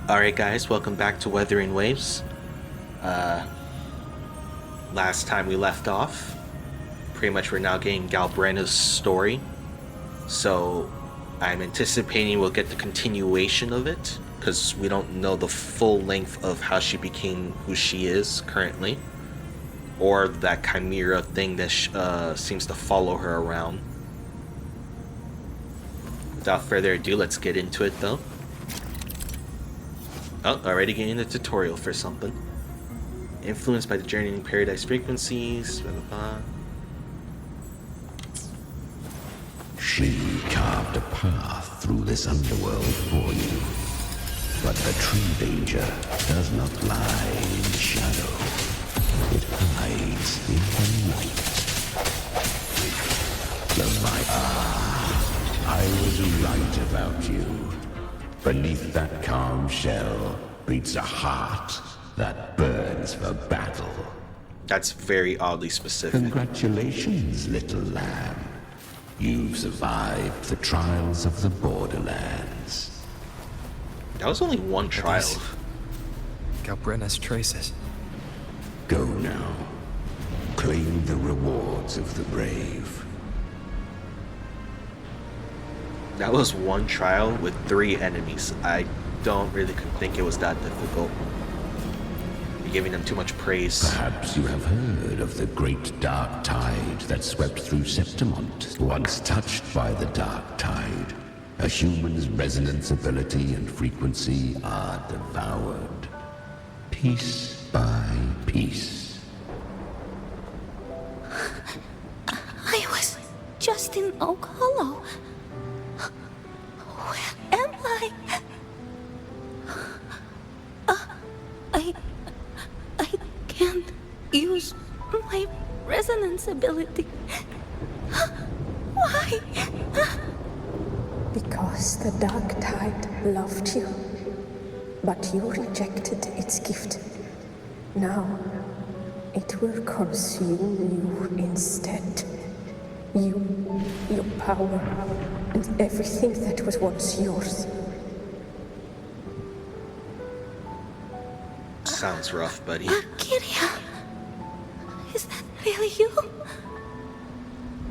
Alright guys, welcome back to Wutheringwaves. Last time we left off, pretty much we're now getting Galbrena's story. So I'm anticipating we'll get the continuation of it, because we don't know the full length of how she became who she is currently. Or that chimera thing that seems to follow her around. Without further ado, let's get into it though. Oh, already getting the tutorial for something. Influenced by the journeying paradise frequencies, blah, blah, blah. She carved a path through this underworld for you. But the true danger does not lie in shadow. It hides in the light. I was right about you. Beneath that calm shell beats a heart that burns for battle. That's very oddly specific. Congratulations, little lamb. You've survived the trials of the borderlands. That was only one trial. Galbrena's traces. Go now. Claim the rewards of the brave. That was one trial with 3 enemies. I don't really think it was that difficult. You're giving them too much praise. Perhaps you have heard of the great dark tide that swept through Septimont. Once touched by the dark tide, a human's resonance ability and frequency are devoured, piece by piece. I was just in Oak Hollow. Where am I? I can't use my resonance ability. Why? Because the dark tide loved you, but you rejected its gift. Now, it will consume you instead. You, your power, and everything that was once yours. Sounds rough, buddy. Kiria, is that really you?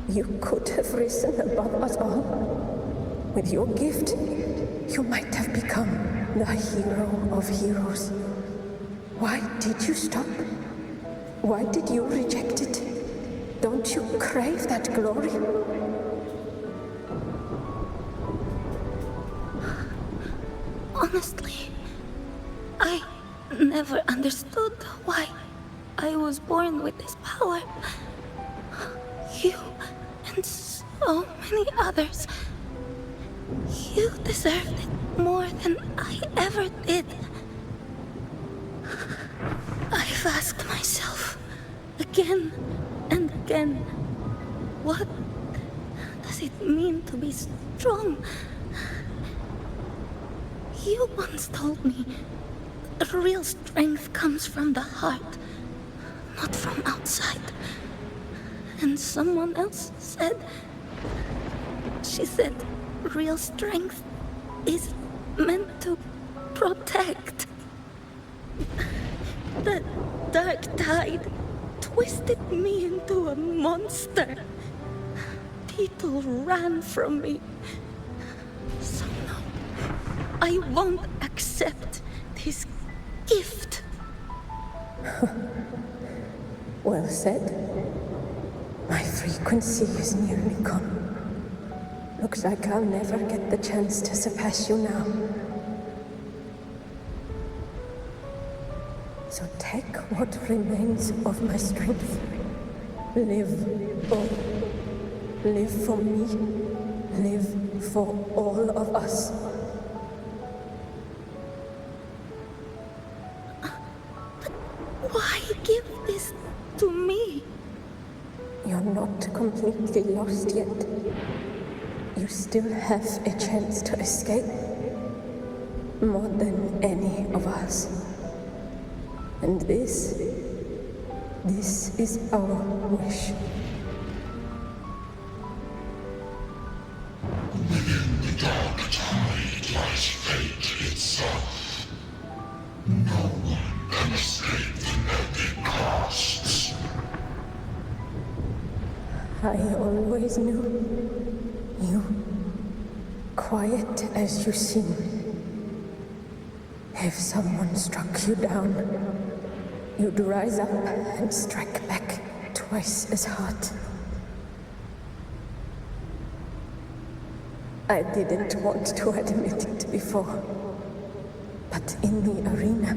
You could have risen above us all. With your gift, you might have become the hero of heroes. Why did you stop? Why did you reject it? Don't you crave that glory? Honestly, I never understood why I was born with this power. You and so many others, you deserved it more than I ever did. I've asked myself again and again, what does it mean to be strong? You once told me that real strength comes from the heart, not from outside. And someone else said, she said, real strength is meant to protect. That dark tide twisted me into a monster. People ran from me. So no, I won't accept this gift. Well said. My frequency is nearly gone. Looks like I'll never get the chance to surpass you now. So take what remains of my strength. Live, oh, live for me. Live for all of us. Why give this to me? You're not completely lost yet. You still have a chance to escape. More than any of us. And this is our wish. Within the dark tide lies fate itself. I always knew you, quiet as you seem. If someone struck you down, you'd rise up and strike back twice as hard. I didn't want to admit it before, but in the arena,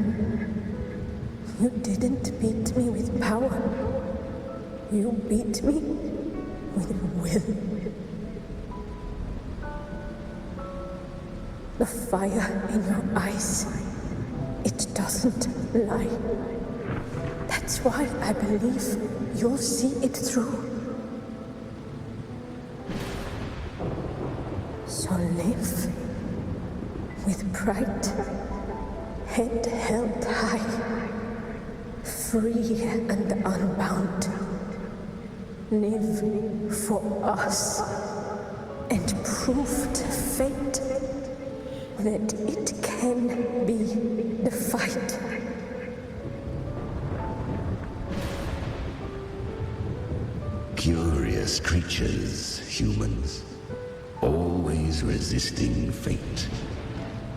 you didn't beat me with power. You beat me with will. The fire in your eyes, it doesn't lie. That's why I believe you'll see it through. So live with pride, head held high, free and unbound. Live for us and prove to fate that it can be defied. Curious creatures, humans, always resisting fate,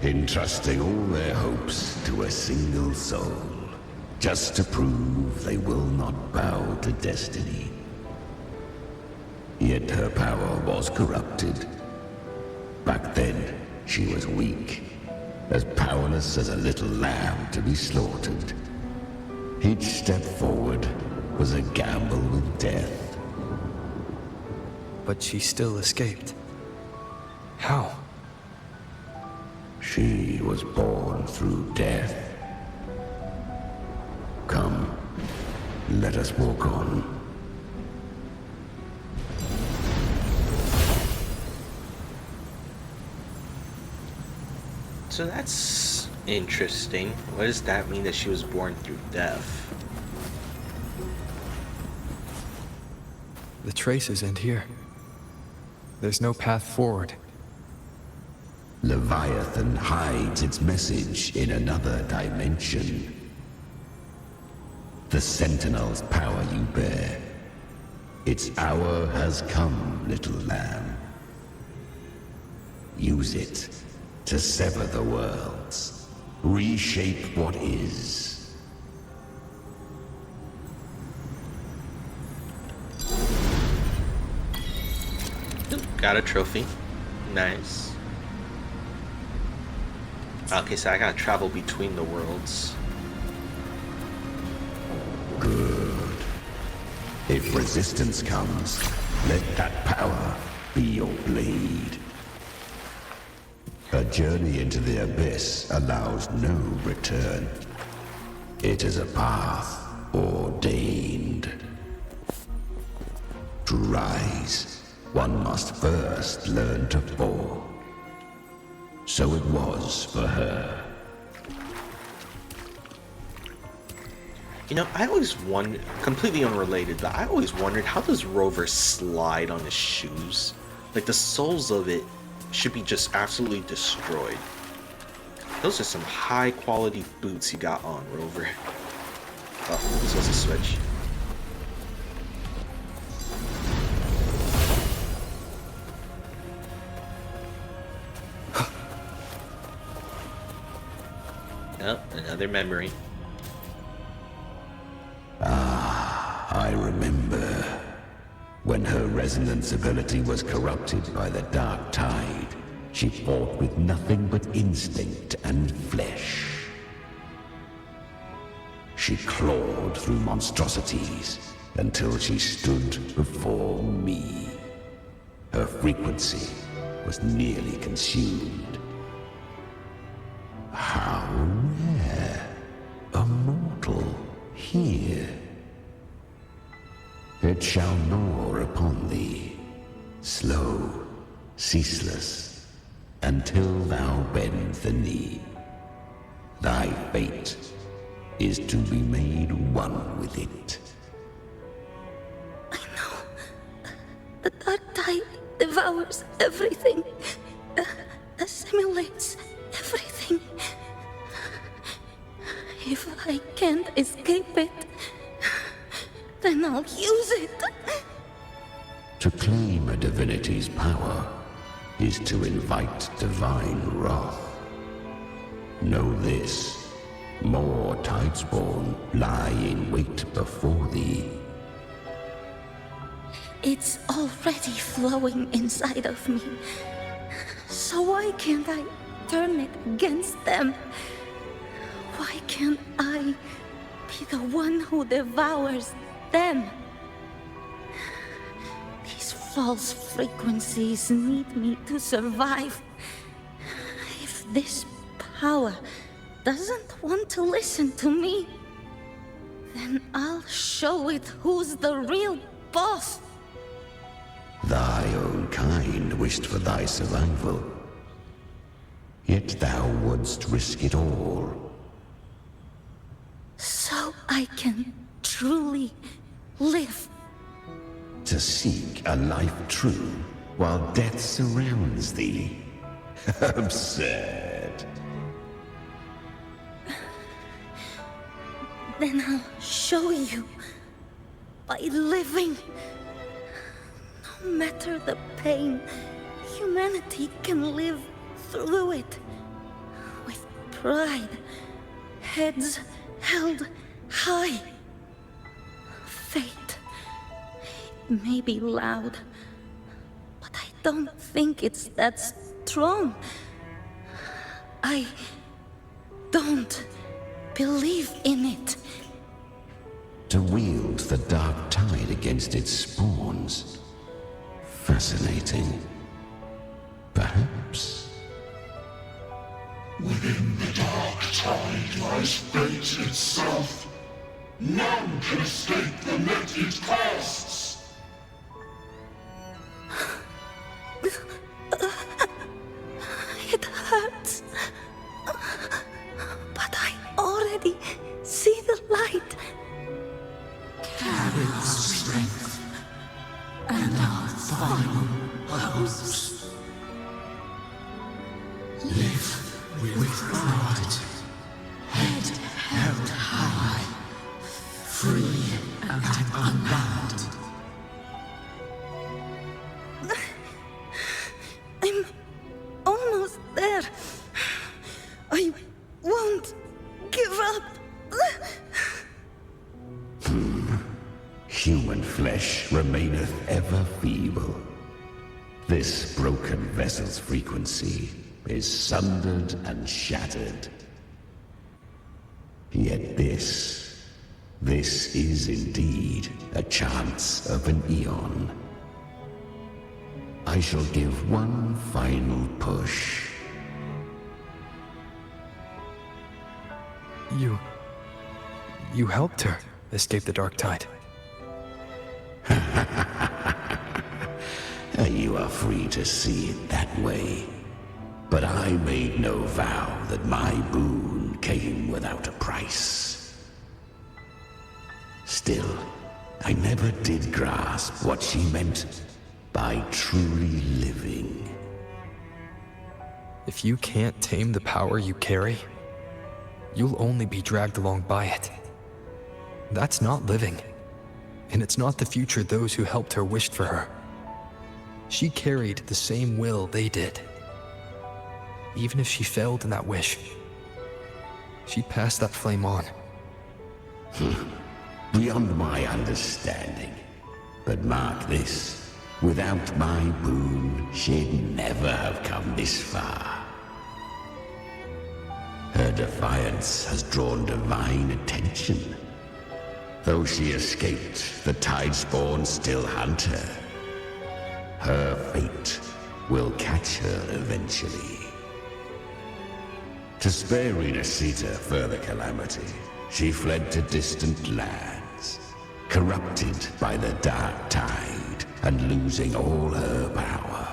entrusting all their hopes to a single soul, just to prove they will not bow to destiny. Yet her power was corrupted. Back then, she was weak, as powerless as a little lamb to be slaughtered. Each step forward was a gamble with death. But she still escaped. How? She was born through death. Come, let us walk on. So that's interesting. What does that mean that she was born through death? The traces end here. There's no path forward. Leviathan hides its message in another dimension. The Sentinel's power you bear. Its hour has come, little lamb. Use it to sever the worlds, reshape what is. Got a trophy. Nice. Okay, so I gotta travel between the worlds. Good. If resistance comes, let that power be your blade. A journey into the abyss allows no return. It is a path ordained. To rise, one must first learn to fall. So it was for her. You know, I always wondered, completely unrelated, but I always wondered, how does Rover slide on his shoes? Like, the soles of it should be just absolutely destroyed. Those are some high quality boots you got on, Rover. Oh, this was a switch. Oh, another memory. I remember. When her resonance ability was corrupted by the dark tide, she fought with nothing but instinct and flesh. She clawed through monstrosities until she stood before me. Her frequency was nearly consumed. How rare a mortal here. It shall gnaw upon thee, slow, ceaseless, until thou bend the knee. Thy fate is to be made one with it. I know. The dark tide devours everything, assimilates everything. If I can't escape it, then I'll use it. To claim a divinity's power is to invite divine wrath. Know this, more Tidespawn lie in wait before thee. It's already flowing inside of me. So why can't I turn it against them? Why can't I be the one who devours them? These false frequencies need me to survive. If this power doesn't want to listen to me, then I'll show it who's the real boss. Thy own kind wished for thy survival. Yet thou wouldst risk it all. So I can truly live. To seek a life true while death surrounds thee. Absurd. Then I'll show you by living. No matter the pain, humanity can live through it with pride, heads held high. Fate, it may be loud, but I don't think it's that strong. I don't believe in it. To wield the dark tide against its spawns. Fascinating. Perhaps. Within the dark tide lies fate itself. None can escape the net it casts. It hurts. But I already see the light. Carry our strength and our final hopes. Live with pride, head held high, free and unbound. I'm almost there. I won't give up. Human flesh remaineth ever feeble. This broken vessel's frequency is sundered and shattered. Yet this is indeed a chance of an eon. I shall give one final push. You helped her escape the dark tide. You are free to see it that way. But I made no vow that my boon came without a price. Still, I never did grasp what she meant by truly living. If you can't tame the power you carry, you'll only be dragged along by it. That's not living. And it's not the future those who helped her wished for her. She carried the same will they did. Even if she failed in that wish, she passed that flame on. Beyond my understanding. But mark this, without my boon, she'd never have come this far. Her defiance has drawn divine attention. Though she escaped, the Tidespawn still hunt her. Her fate will catch her eventually. To spare Renacita further calamity, she fled to distant lands, corrupted by the dark tide and losing all her power.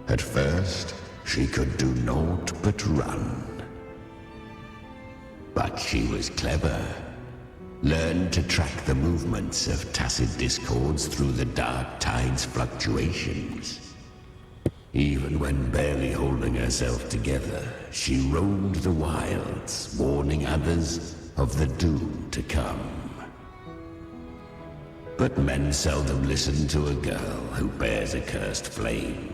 At first, she could do naught but run. But she was clever. Learned to track the movements of tacit discords through the dark tide's fluctuations. Even when barely holding herself together, she roamed the wilds, warning others of the doom to come. But men seldom listen to a girl who bears a cursed flame.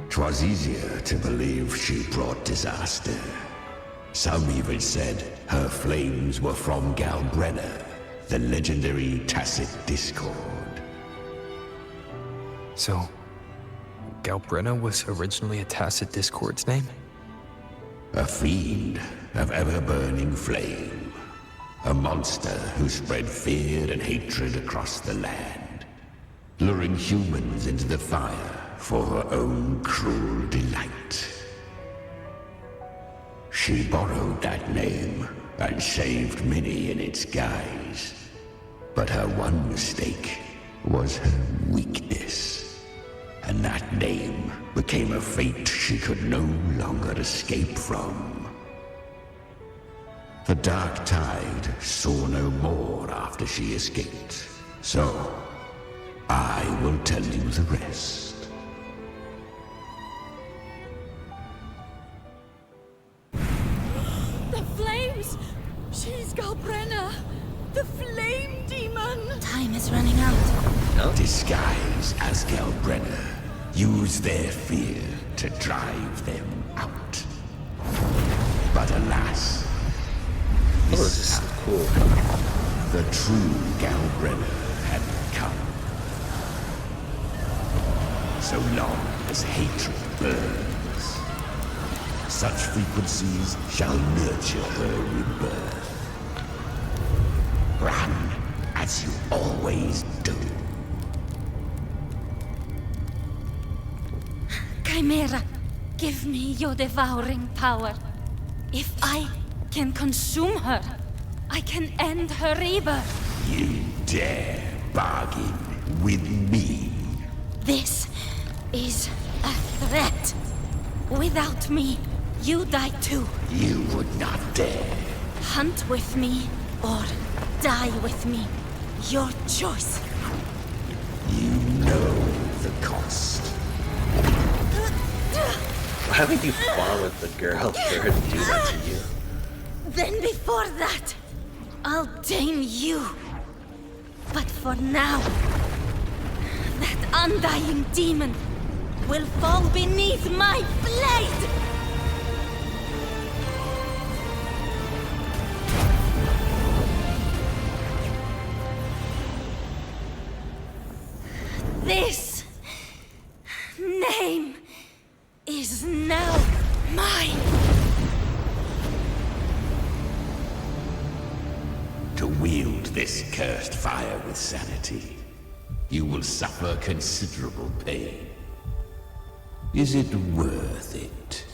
'Twas easier to believe she brought disaster. Some even said her flames were from Galbrena, the legendary tacit discord. So, Galbrena was originally a tacit discord's name? A fiend of ever-burning flame. A monster who spread fear and hatred across the land, luring humans into the fire for her own cruel delight. She borrowed that name and saved many in its guise. But her one mistake was her weakness. And that name became a fate she could no longer escape from. The Dark Tide saw no more after she escaped. So, I will tell you the rest. The flames! She's Galbrena! The flame demon! Time is running out. Disguise as Galbrena. Use their fear to drive them out. But alas, Oh, this is cool. the true Galbrena had come. So long as hatred burns, such frequencies shall nurture her rebirth. Run as you always do. Chimera, give me your devouring power. If I can consume her, I can end her rebirth. You dare bargain with me? This is a threat. Without me, you die too. You would not dare. Hunt with me or die with me. Your choice. You know the cost. Why would you fall with the girl for her to do that to you? Then before that, I'll tame you. But for now, that undying demon will fall beneath my blade! This name is now mine. To wield this cursed fire with sanity, you will suffer considerable pain. Is it worth it?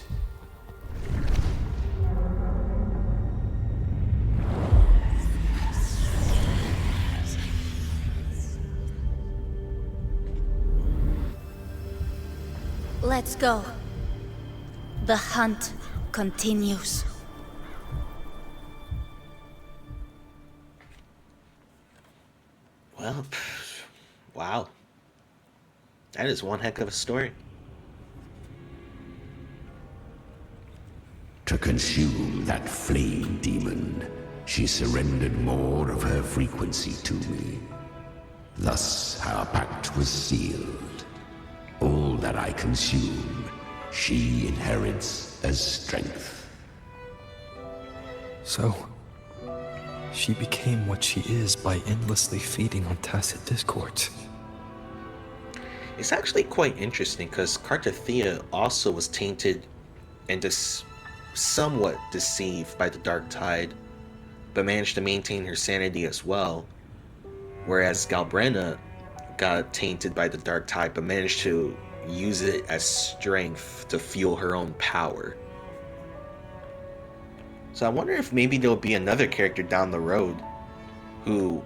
Let's go. The hunt continues. Well, wow. That is one heck of a story. To consume that flame demon, she surrendered more of her frequency to me. Thus, our pact was sealed. All that I consume, she inherits as strength. So, she became what she is by endlessly feeding on tacit discords. It's actually quite interesting because Cartathea also was tainted and somewhat deceived by the Dark Tide, but managed to maintain her sanity as well. Whereas Galbrena got tainted by the Dark Tide, but managed to use it as strength to fuel her own power. So I wonder if maybe there'll be another character down the road who,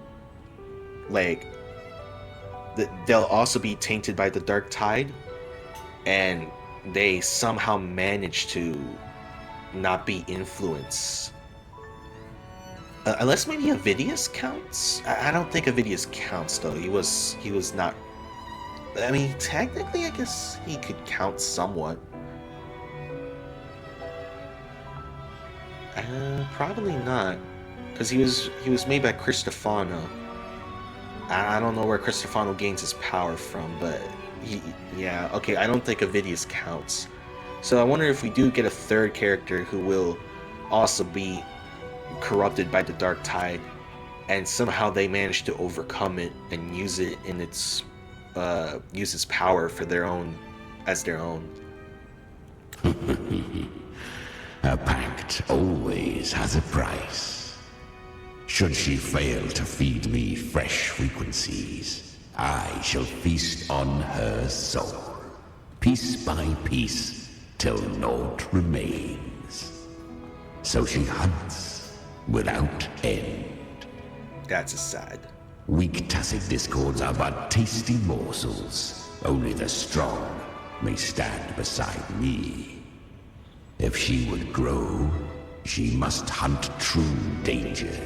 like, they'll also be tainted by the Dark Tide, and they somehow manage to not be influenced. Unless maybe Avidius counts? I don't think Avidius counts though. He was not. I mean, technically, I guess he could count somewhat. Probably not, because he was made by Cristofano, I don't know where Cristofano gains his power from, but yeah, okay, I don't think Avidius counts. So I wonder if we do get a third character who will also be corrupted by the Dark Tide, and somehow they manage to overcome it and use it in its power for their own, as their own. A pact always has a price. Should she fail to feed me fresh frequencies, I shall feast on her soul, piece by piece, till naught remains. So she hunts without end. That's a sad. Weak tacit discords are but tasty morsels. Only the strong may stand beside me. If she would grow, she must hunt true danger.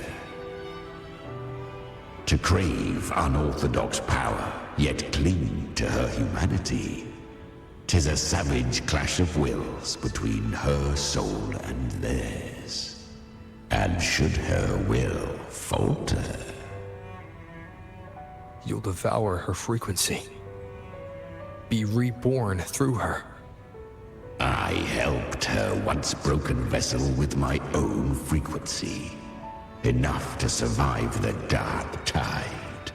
To crave unorthodox power, yet cling to her humanity, 'tis a savage clash of wills between her soul and theirs. And should her will falter, You'll devour her frequency. Be reborn through her. I helped her once broken vessel with my own frequency. Enough to survive the Dark Tide.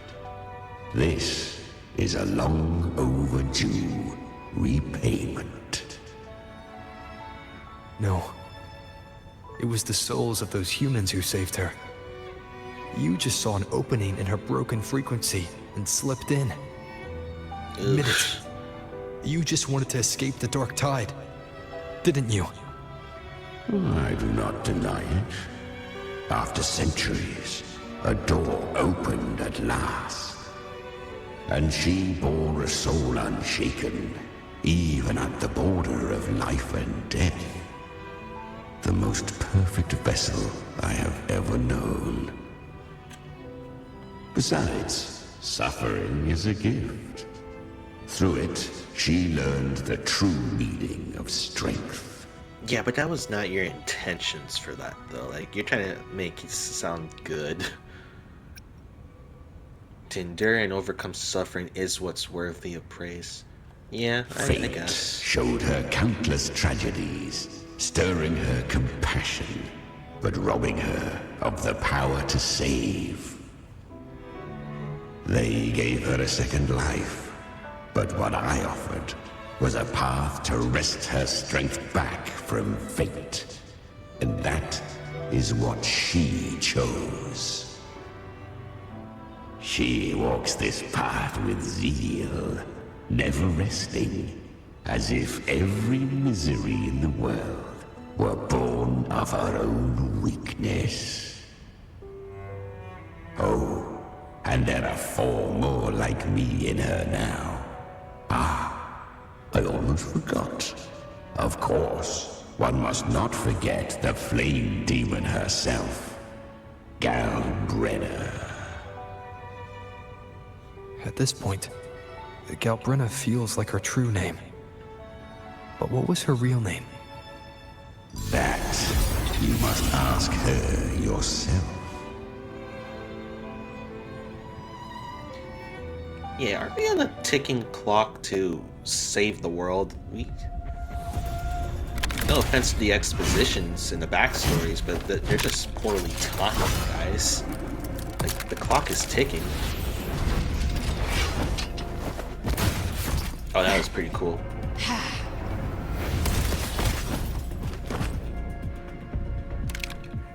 This is a long overdue repayment. No. It was the souls of those humans who saved her. You just saw an opening in her broken frequency and slipped in. Admit it. You just wanted to escape the Dark Tide, didn't you? I do not deny it. After centuries, a door opened at last. And she bore a soul unshaken, even at the border of life and death. The most perfect vessel I have ever known. Besides, suffering is a gift. Through it, she learned the true meaning of strength. Yeah, but that was not your intentions for that, though. Like, you're trying to make it sound good. To endure and overcome suffering is what's worthy of praise. Yeah, I Fate guess. showed her countless tragedies, stirring her compassion, but robbing her of the power to save. They gave her a second life, but what I offered was a path to wrest her strength back from fate. And that is what she chose. She walks this path with zeal, never resting, as if every misery in the world were born of her own weakness. Oh, and there are 4 more like me in her now. I almost forgot. Of course, one must not forget the flame demon herself, Galbrena. At this point, Galbrena feels like her true name. But what was her real name? That you must ask her yourself. Yeah, are we on a ticking clock to save the world? No offense to the expositions and the backstories, but they're just poorly timed, guys. Like, the clock is ticking. Oh, that was pretty cool.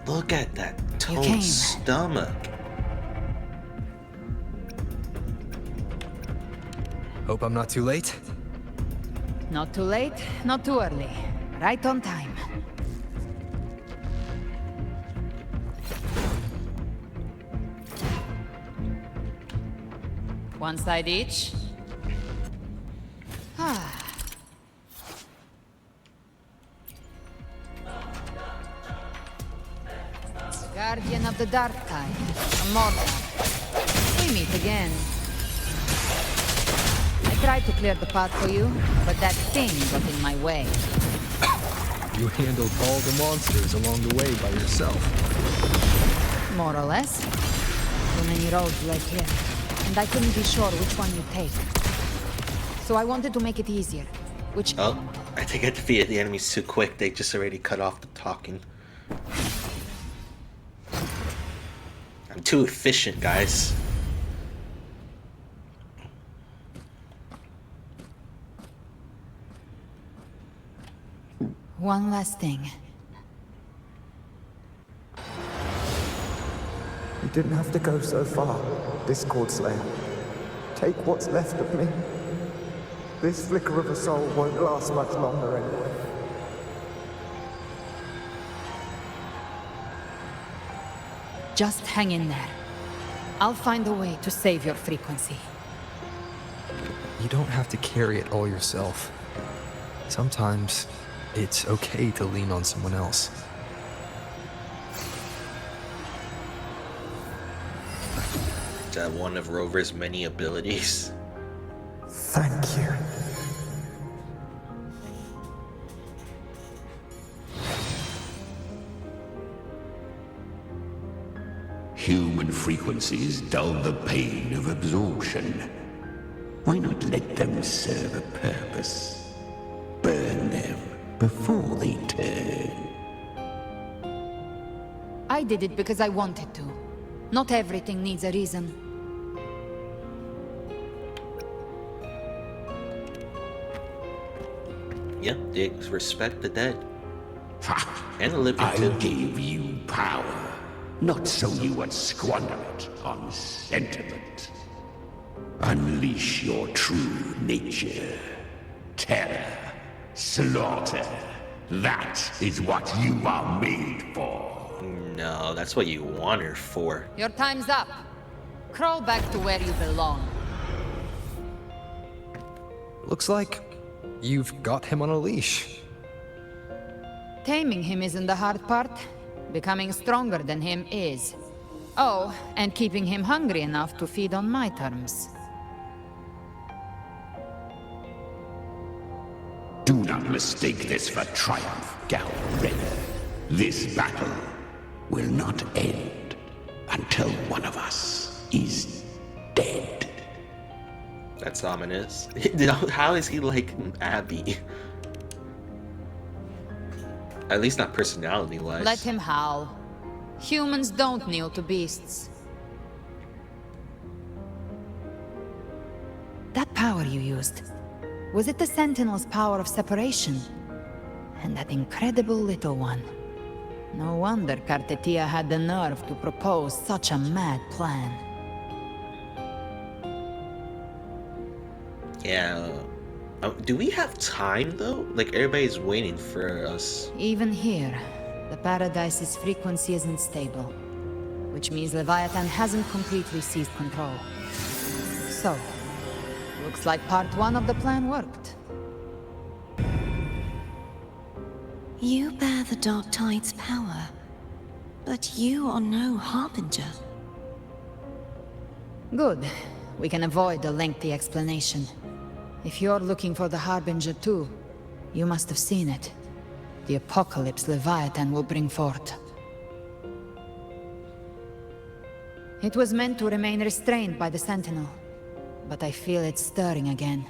Look at that toned stomach. Hope I'm not too late. Not too late, not too early. Right on time. One side each. Guardian of the Dark Tide, a mortal. We meet again. I tried to clear the path for you, but that thing got in my way. You handled all the monsters along the way by yourself. More or less. Too many roads led here. and I couldn't be sure which one you'd take. So I wanted to make it easier. Which... Oh, I think I defeated the enemies too quick. They just already cut off the talking. I'm too efficient, guys. One last thing. You didn't have to go so far, Discord Slayer. Take what's left of me. This flicker of a soul won't last much longer anyway. Just hang in there. I'll find a way to save your frequency. You don't have to carry it all yourself. Sometimes it's okay to lean on someone else. Is that one of Rover's many abilities? Thank you. Human frequencies dull the pain of absorption. Why not let them serve a purpose? Burn them before they turn. I did it because I wanted to. Not everything needs a reason. Yeah, they respect the dead. Ha! And the living I too. gave you power, not so you would squander it on sentiment. Unleash your true nature. Terror, slaughter. That is what you are made for. No, that's what you want her for. Your time's up. Crawl back to where you belong. Looks like you've got him on a leash. Taming him isn't the hard part. Becoming stronger than him is. Oh, and keeping him hungry enough to feed on my terms. Do not mistake this for triumph, Galbrena. This battle will not end until one of us is dead. That's ominous. How is he like Abby? At least not personality-wise. Let him howl. Humans don't kneel to beasts. That power you used, was it the Sentinel's power of separation? And that incredible little one. No wonder Kartetia had the nerve to propose such a mad plan. Yeah. Do we have time though? Like everybody's waiting for us. Even here, the Paradise's frequency isn't stable. Which means Leviathan hasn't completely seized control. So, looks like part one of the plan worked. You bear the Dark Tide's power, but you are no Harbinger. Good. We can avoid a lengthy explanation. If you're looking for the Harbinger too, you must have seen it. The apocalypse Leviathan will bring forth. It was meant to remain restrained by the Sentinel, but I feel it stirring again.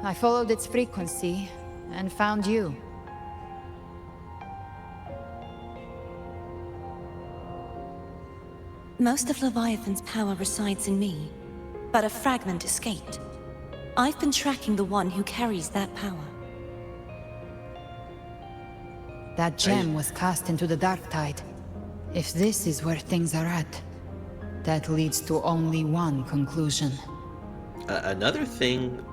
I followed its frequency, and found you. Most of Leviathan's power resides in me, but a fragment escaped. I've been tracking the one who carries that power. That gem was cast into the Dark Tide. If this is where things are at, that leads to only one conclusion. Another thing,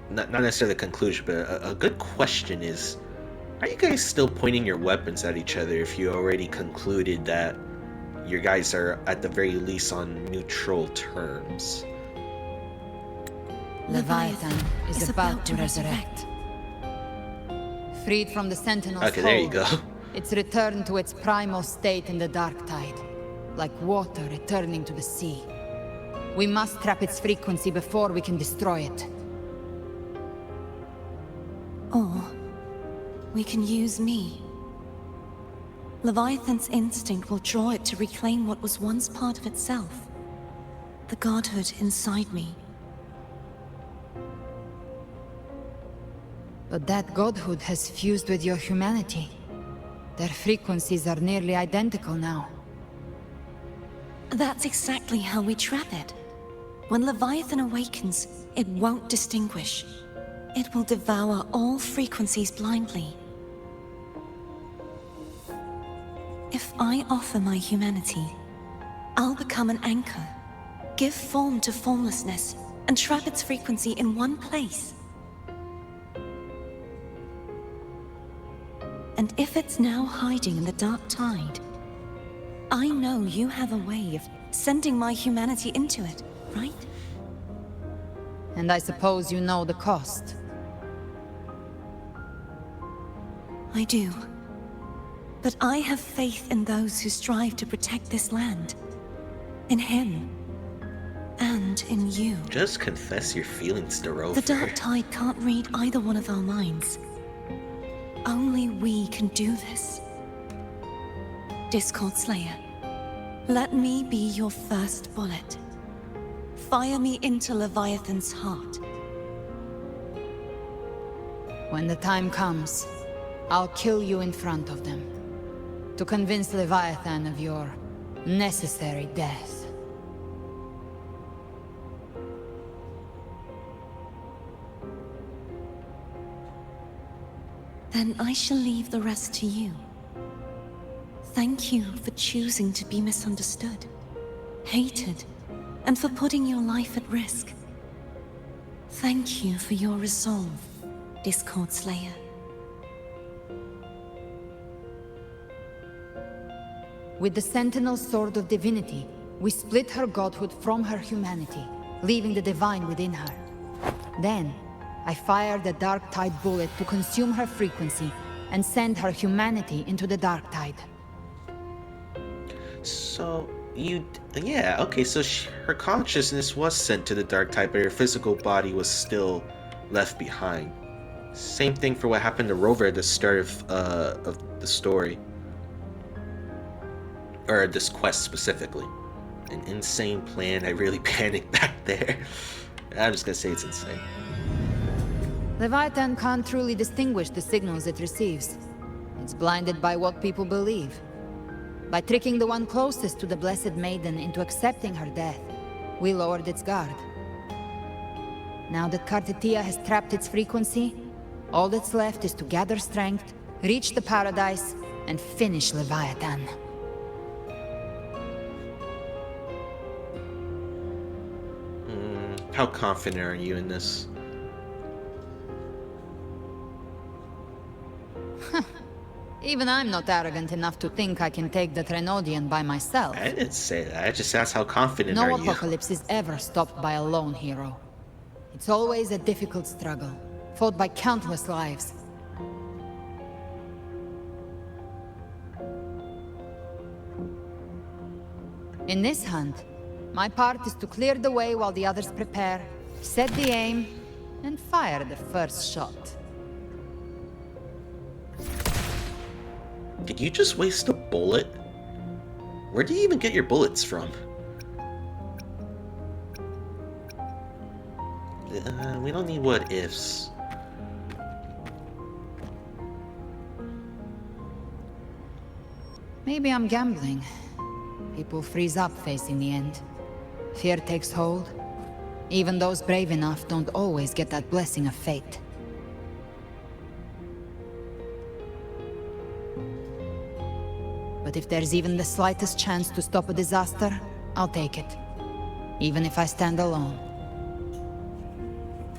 not necessarily the conclusion, but a good question is, are you guys still pointing your weapons at each other if you already concluded that you guys are at the very least on neutral terms? Leviathan is about to resurrect. Freed from the Sentinel's Okay, there you hold, go. it's returned to its primal state in the Dark Tide, like water returning to the sea. We must trap its frequency before we can destroy it. Or we can use me. Leviathan's instinct will draw it to reclaim what was once part of itself. the godhood inside me. But that godhood has fused with your humanity. Their frequencies are nearly identical now. That's exactly how we trap it. When Leviathan awakens, it won't distinguish. It will devour all frequencies blindly. If I offer my humanity, I'll become an anchor, give form to formlessness, and trap its frequency in one place. And if it's now hiding in the dark tide, I know you have a way of sending my humanity into it, right? And I suppose you know the cost. I do. But I have faith in those who strive to protect this land. In him. And in you. Just confess your feelings to Rover. The dark tide can't read either one of our minds. Only we can do this. Discord Slayer, let me be your first bullet. Fire me into Leviathan's heart. When the time comes, I'll kill you in front of them. To convince Leviathan of your necessary death. Then I shall leave the rest to you. Thank you for choosing to be misunderstood, hated, and for putting your life at risk. Thank you for your resolve, Discord Slayer. With the Sentinel Sword of Divinity, we split her godhood from her humanity, leaving the divine within her. Then, I fired the Dark Tide bullet to consume her frequency and send her humanity into the Dark Tide. So, yeah, okay, so her consciousness was sent to the Dark Tide, but her physical body was still left behind. Same thing for what happened to Rover at the start of the story. Or this quest specifically. An insane plan. I really panicked back there. I'm just gonna say it's insane. Leviathan can't truly distinguish the signals it receives. It's blinded by what people believe. By tricking the one closest to the Blessed Maiden into accepting her death, we lowered its guard. Now that Kartetia has trapped its frequency, all that's left is to gather strength, reach the paradise, and finish Leviathan. How confident are you in this? Even I'm not arrogant enough to think I can take the Trenodian by myself. I didn't say that. I just asked how confident are No you? apocalypse is ever stopped by a lone hero. It's always a difficult struggle, fought by countless lives. In this hunt, my part is to clear the way while the others prepare, set the aim, and fire the first shot. Did you just waste a bullet? Where do you even get your bullets from? We don't need what ifs. Maybe I'm gambling. People freeze up facing the end. Fear takes hold. Even those brave enough don't always get that blessing of fate. But if there's even the slightest chance to stop a disaster, I'll take it. Even if I stand alone.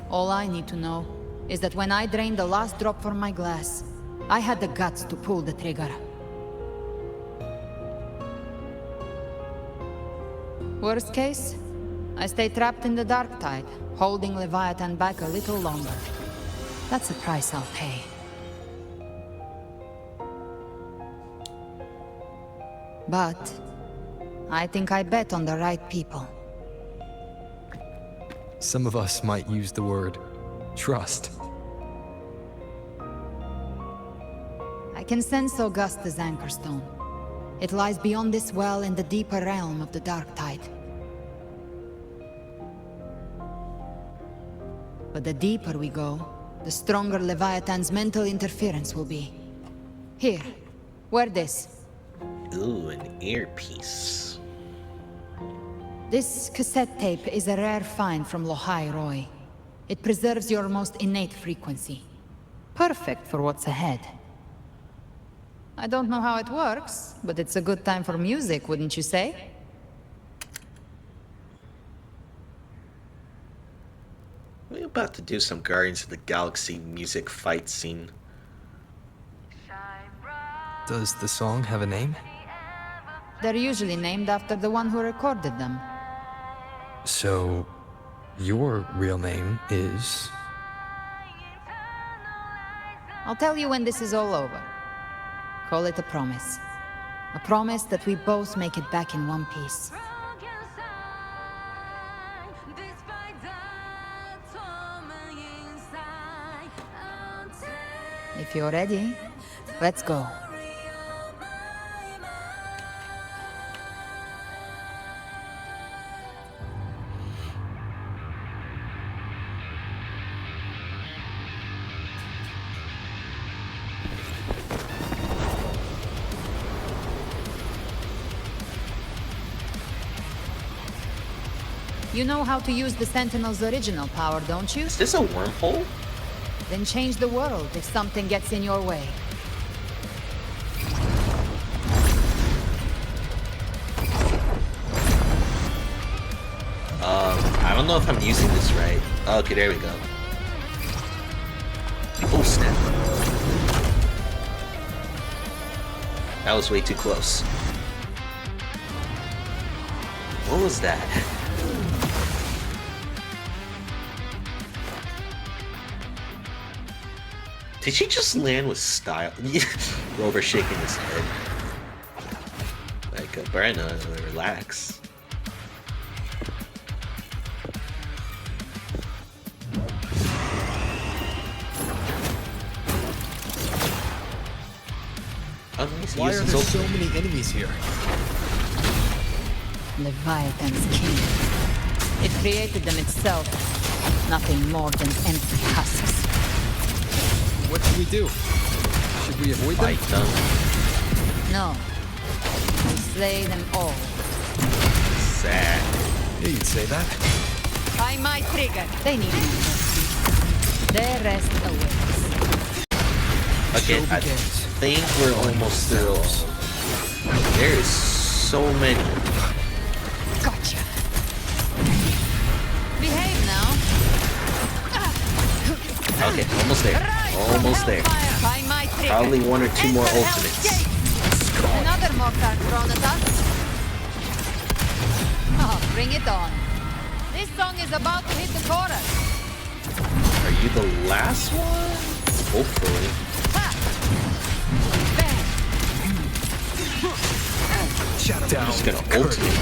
All I need to know is that when I drained the last drop from my glass, I had the guts to pull the trigger. Worst case, I stay trapped in the Dark Tide, holding Leviathan back a little longer. That's the price I'll pay. But I think I bet on the right people. Some of us might use the word trust. I can sense Augusta's anchorstone. It lies beyond this well in the deeper realm of the Dark Tide. But the deeper we go, the stronger Leviathan's mental interference will be. Here, wear this. Ooh, an earpiece. This cassette tape is a rare find from Lohai Roy. It preserves your most innate frequency. Perfect for what's ahead. I don't know how it works, but it's a good time for music, wouldn't you say? We're about to do some Guardians of the Galaxy music fight scene. Does the song have a name? They're usually named after the one who recorded them. So, your real name is... I'll tell you when this is all over. Call it a promise. A promise that we both make it back in one piece. If you're ready, let's go. You know how to use the Sentinel's original power, don't you? Is this a wormhole? Then change the world if something gets in your way. I don't know if I'm using this right. Okay, there we go. Oh, snap. That was way too close. What was that? Did she just land with style? Rover shaking his head. Like, Galbrena, relax. Why are there so many enemies here? Leviathan's king. It created them itself. Nothing more than empty husks. What should we do? Should we avoid them? Fight them. No. We slay them all. Sad. Yeah, you'd say that. By my trigger. They need no mercy. Their rest awaits. Okay, I think we're almost through. There is so many. Gotcha. Behave now. Okay, almost there. Almost there. By my trigger. Probably one or two more ultimates. Another mortar thrown at us. Oh, bring it on. This song is about to hit the chorus. Are you the last one? Hopefully. Shut down. I'm just gonna ultimate.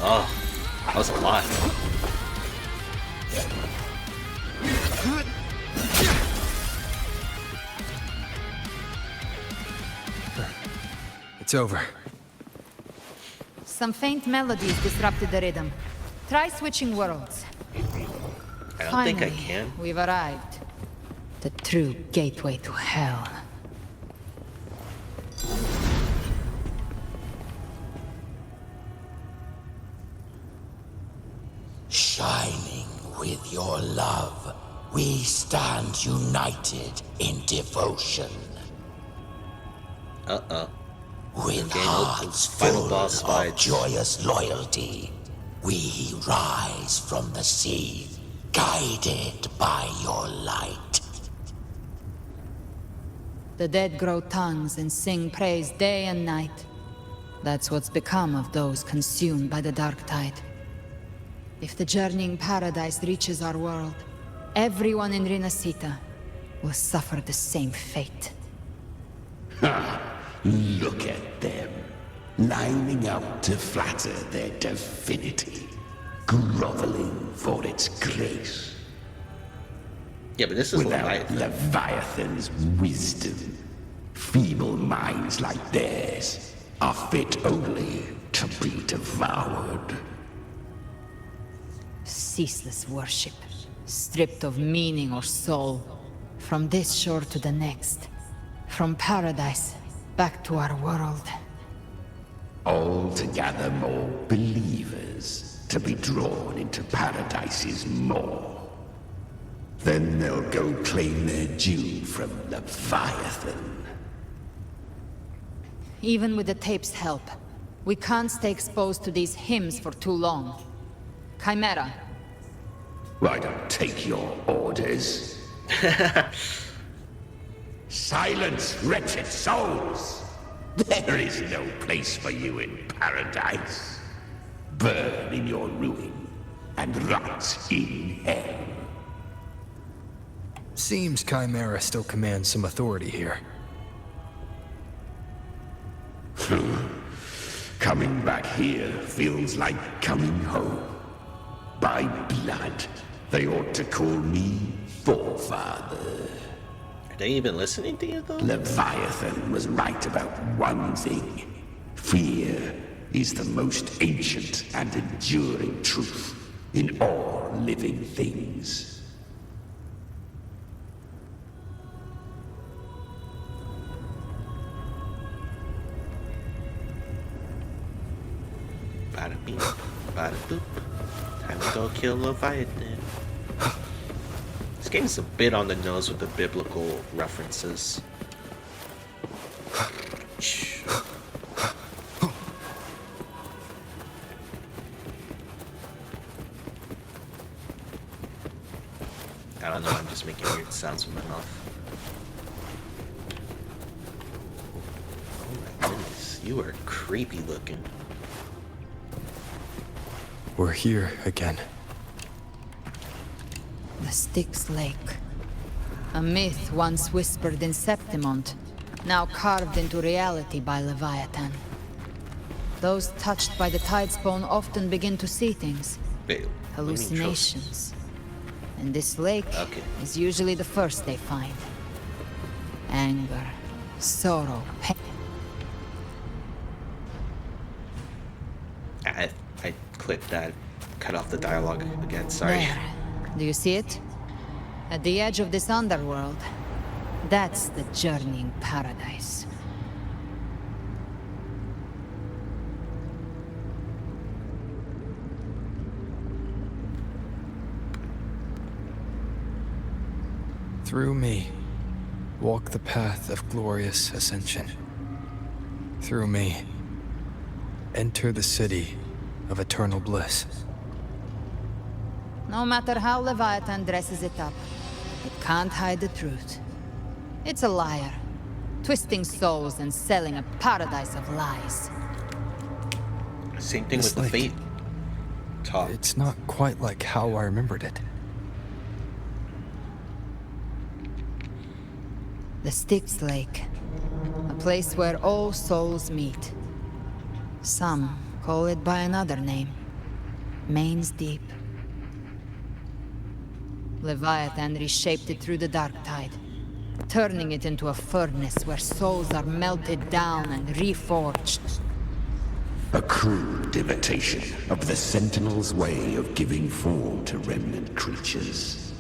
Oh, that was a lot. It's over. Some faint melodies disrupted the rhythm. Try switching worlds. I don't Finally, think I can. we've arrived. The true gateway to hell. Shining with your love, we stand united in devotion. With hearts Final full boss of fights. joyous loyalty, we rise from the sea, guided by your light. The dead grow tongues and sing praise day and night. That's what's become of those consumed by the dark tide. If the journeying paradise reaches our world, everyone in Rinasita will suffer the same fate. Look at them, lining up to flatter their divinity, groveling for its grace. Yeah, but this is Without Leviathan's wisdom, feeble minds like theirs are fit only to be devoured. ceaseless worship, stripped of meaning or soul, from this shore to the next, from paradise back to our world. All to gather more believers, to be drawn into Paradise's maw. Then they'll go claim their due from Leviathan. Even with the tape's help, we can't stay exposed to these hymns for too long. Chimera. I don't take your orders. Silence, wretched souls! There is no place for you in Paradise. Burn in your ruin, and rot in hell. Seems Chimera still commands some authority here. Coming back here feels like coming home. By blood, they ought to call me Forefather. Are they even listening to you, though? Leviathan was right about one thing. Fear is the most ancient and enduring truth in all living things. Bada beep, bada boop. Time to go kill Leviathan. This game is a bit on the nose with the biblical references. I don't know, I'm just making weird sounds with my mouth. Oh my goodness, you are creepy looking. We're here again. The Styx Lake. A myth once whispered in Septimont, now carved into reality by Leviathan. Those touched by the Tidespawn often begin to see things. Wait, hallucinations. And this lake is usually the first they find. Anger, sorrow, pain. I clicked that, cut off the dialogue again, sorry. There. Do you see it? At the edge of this underworld. That's the journeying paradise. Through me, walk the path of glorious ascension. Through me, enter the city of eternal bliss. No matter how Leviathan dresses it up, it can't hide the truth. It's a liar, twisting souls and selling a paradise of lies. Same thing This with the lake, Fate talk. It's not quite like how I remembered it. The Styx Lake, a place where all souls meet. Some call it by another name, Main's Deep. Leviathan reshaped it through the dark tide, turning it into a furnace where souls are melted down and reforged. A crude imitation of the Sentinel's way of giving form to remnant creatures.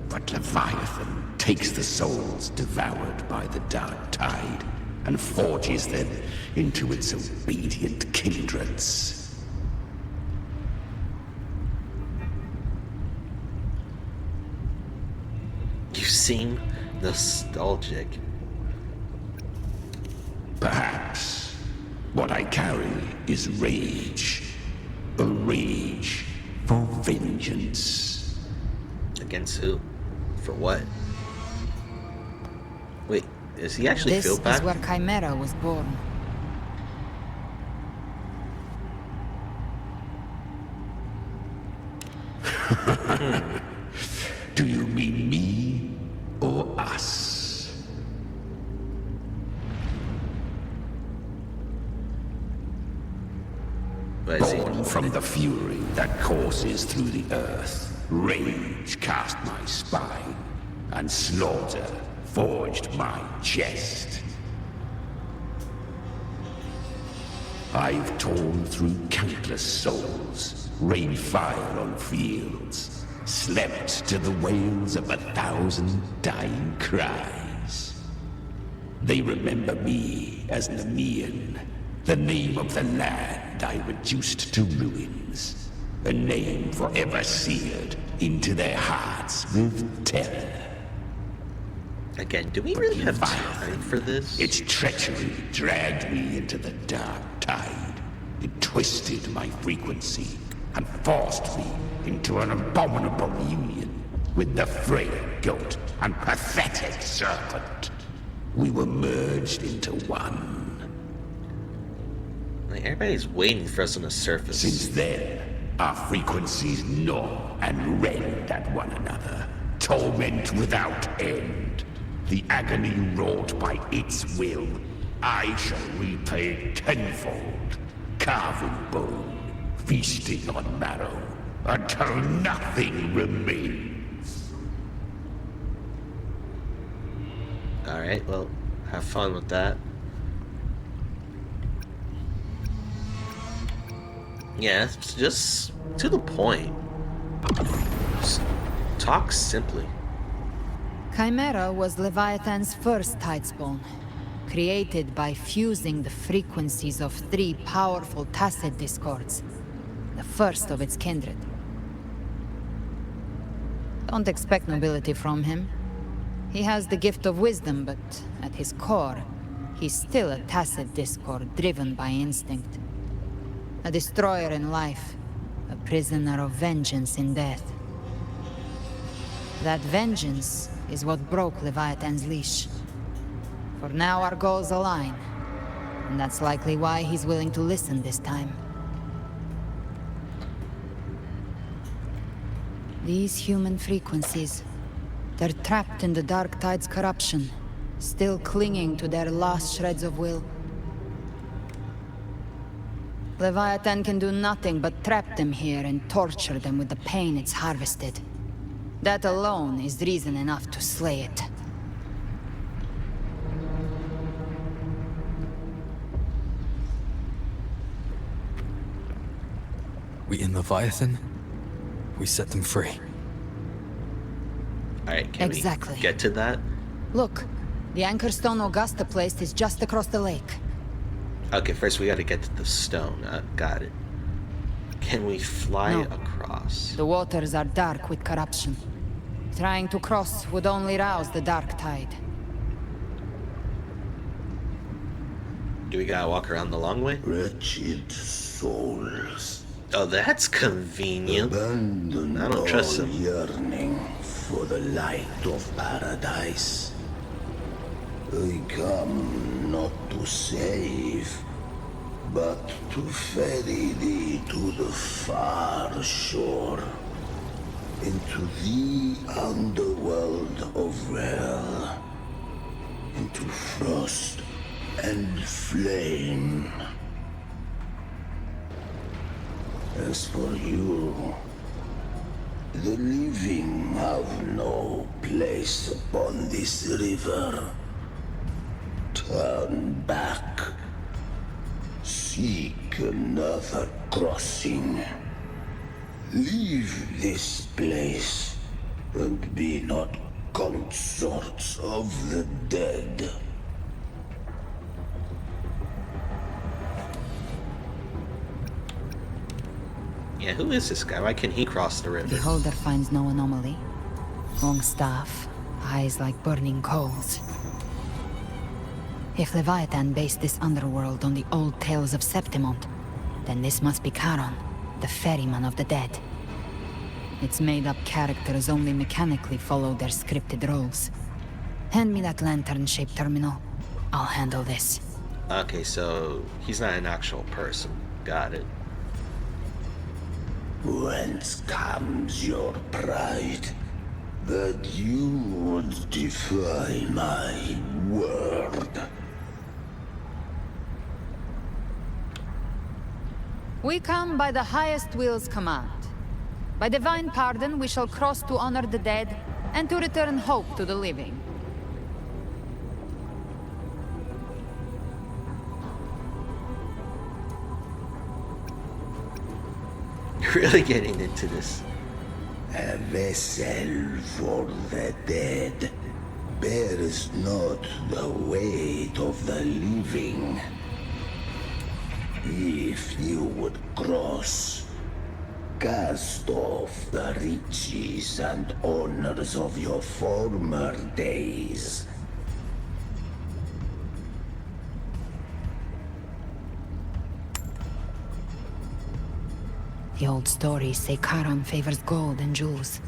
But Leviathan takes the souls devoured by the dark tide and forges them into its obedient kindreds. You seem nostalgic. Perhaps what I carry is rage. A rage for vengeance. Against who? For what? Wait, does he actually feel bad? This is where Chimera was born. Do you mean me or us? But is he Born from the fury that courses through the earth, rage cast my spine, and slaughter forged my chest. I've torn through countless souls, rained fire on fields, slept to the wails of 1,000 dying cries. They remember me as Nemean, the name of the land I reduced to ruins, a name forever seared into their hearts with terror. Again, do we really have time for this? Its treachery dragged me into the dark tide. It twisted my frequency and forced me into an abominable union with the frail goat and pathetic serpent. We were merged into one. Like, everybody's waiting for us on the surface. Since then, our frequencies gnaw and rend at one another. Torment without end. The agony wrought by its will, I shall repay tenfold, carving bone, feasting on marrow, until nothing remains. Alright, well, have fun with that. Yeah, it's just to the point. Just talk simply. Chimera was Leviathan's first tidespawn, created by fusing the frequencies of 3 powerful tacit discords, the first of its kindred. Don't expect nobility from him. He has the gift of wisdom, but at his core, he's still a tacit discord driven by instinct. A destroyer in life, a prisoner of vengeance in death. That vengeance is what broke Leviathan's leash. For now our goals align, and that's likely why he's willing to listen this time. These human frequencies, they're trapped in the Dark Tide's corruption, still clinging to their last shreds of will. Leviathan can do nothing but trap them here and torture them with the pain it's harvested. That alone is reason enough to slay it. We in Leviathan, we set them free. Alright, can Exactly. we get to that? Look, the anchor stone Augusta placed is just across the lake. Okay, first we gotta get to the stone. Got it. Can we fly No. across? The waters are dark with corruption. Trying to cross would only rouse the Dark Tide. Do we gotta walk around the long way? Wretched souls, Oh, that's convenient. abandon I don't trust all him. yearning for the light of paradise. I come not to save, but to ferry thee to the far shore, into the underworld of hell, into frost and flame. As for you, the living have no place upon this river. Turn back. Seek another crossing. Leave this place, and be not consorts of the dead. Yeah, who is this guy? Why can he cross the river? Beholder finds no anomaly. Long staff, eyes like burning coals. If Leviathan based this underworld on the old tales of Septimont, then this must be Charon, the ferryman of the dead. Its made-up characters only mechanically follow their scripted roles. Hand me that lantern-shaped terminal. I'll handle this. Okay, so he's not an actual person. Got it. Whence comes your pride that you would defy my word? We come by the highest will's command. By divine pardon, we shall cross to honor the dead and to return hope to the living. really getting into this. A vessel for the dead bears not the weight of the living. If you would cross, cast off the riches and honors of your former days. The old stories say Charon favors gold and jewels.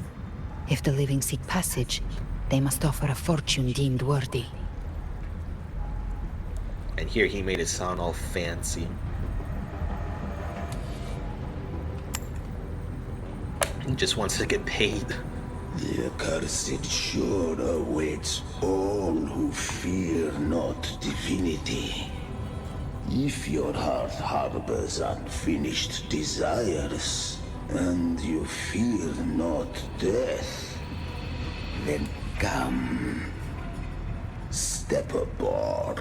If the living seek passage, they must offer a fortune deemed worthy. And here he made it sound all fancy. He just wants to get paid. The accursed sure awaits all who fear not divinity. If your heart harbors unfinished desires, and you fear not death, then come, step aboard.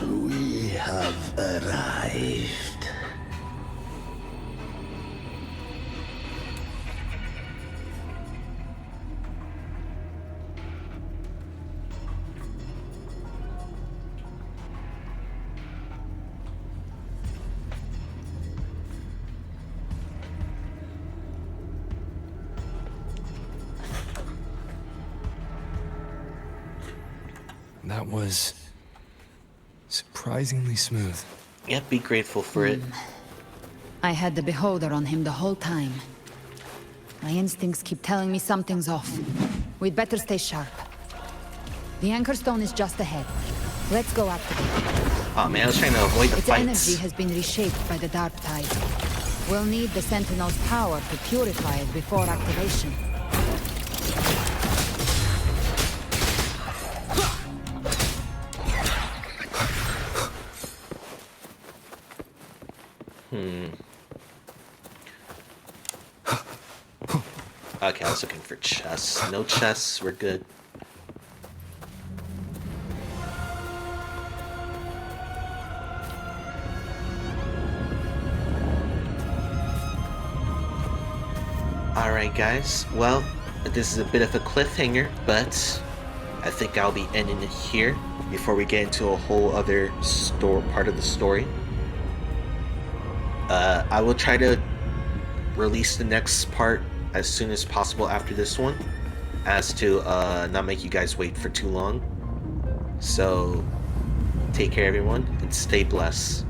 We have arrived. That was surprisingly smooth. Yep, be grateful for it. I had the beholder on him the whole time. My instincts keep telling me something's off. We'd better stay sharp. The anchor stone is just ahead. Let's go activate it. Oh man, I was trying to avoid the Its fights. energy has been reshaped by the dark tide. We'll need the Sentinel's power to purify it before activation. Okay, I was looking for chests. No chests, we're good. Alright guys, well, this is a bit of a cliffhanger, but I think I'll be ending it here before we get into a whole other part of the story. I will try to release the next part as soon as possible after this one, as to not make you guys wait for too long. So take care everyone and stay blessed.